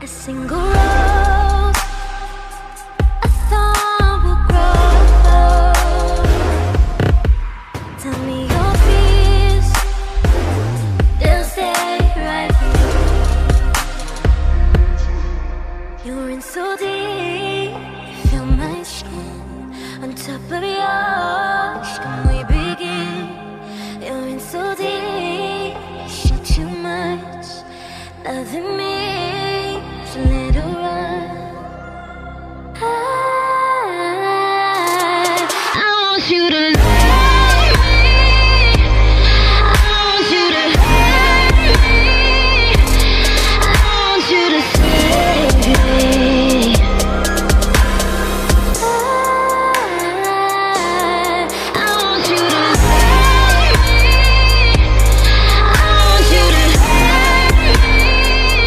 A single rose I thought would grow. Tell me your fears, they'll stay right here. You're in so deep, feel my skin on top of yours. Can we begin? You're in so deep, shit too much, loving me. Let it run. I want you to love me. I want you to hurt me. I want you to save me. I want you to love me. I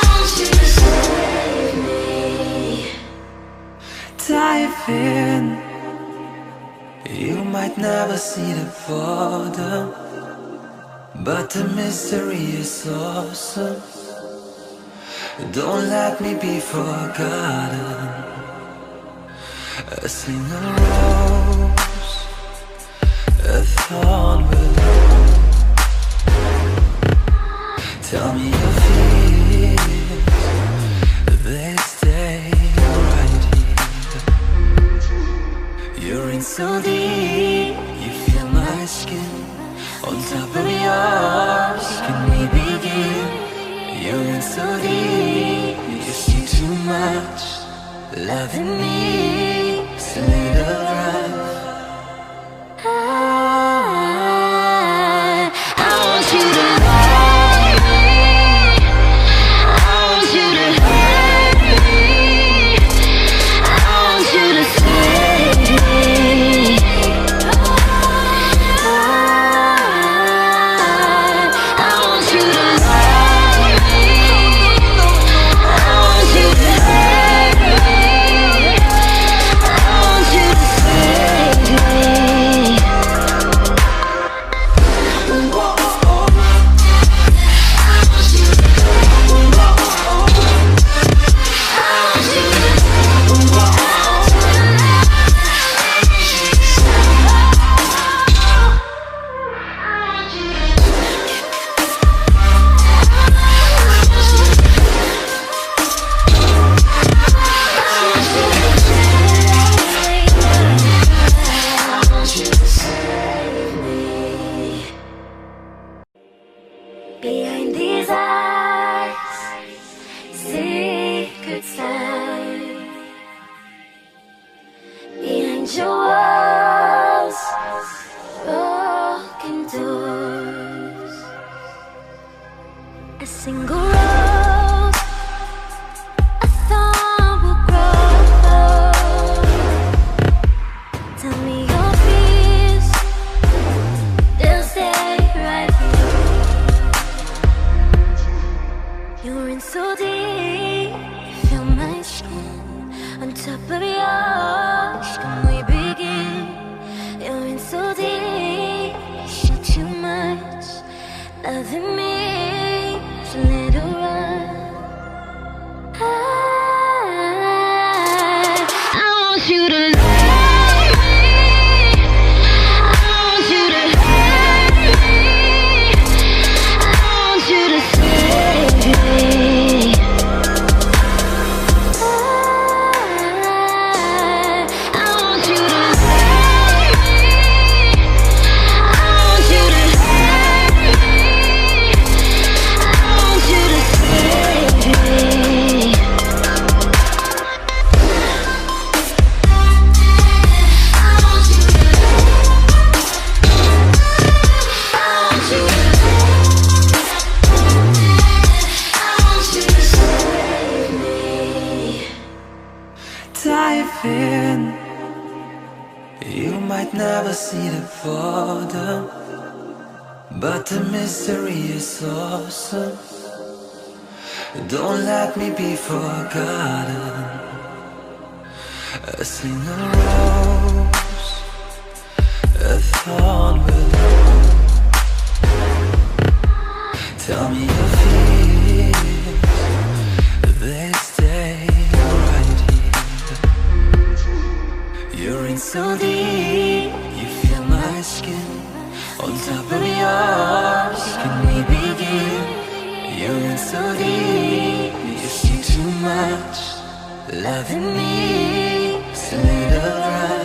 want you to hurt me. Dive in. You might never see the border, but the mystery is awesome. Don't let me be forgotten. A single rose, a thorn willow. Tell me your fears, they stay right here. You're in so deep, you feel my skin on top of yours. Can we begin? You're in so deep, you see too much, loving me, so little rough. I want you to love me. I want you to hurt me. I want you to save me. I want you to love me. I want you to hurt me. I want you to save me. Behind these eyes, secrets lie. Behind your walls, broken doors. A single rose I thought would grow. Tell me your fears, they'll stay right here. You're in so deep, feel my skin on top of yours. Can we begin? You're in so deep, shit too much, loving me, so let it run. I want you to love me. I want you to hurt me. I want you to save me. I want you to love me. I want you to hurt me. I want you to save me. Dive in. You might never see the border, but the mystery is awesome. Don't let me be forgotten. A single rose, a thorn will grow. Tell me your fears, they stay right here. You're in so deep, you feel my skin on top of yours. Can we begin? You're in so deep, you see too much, loving me, so little right.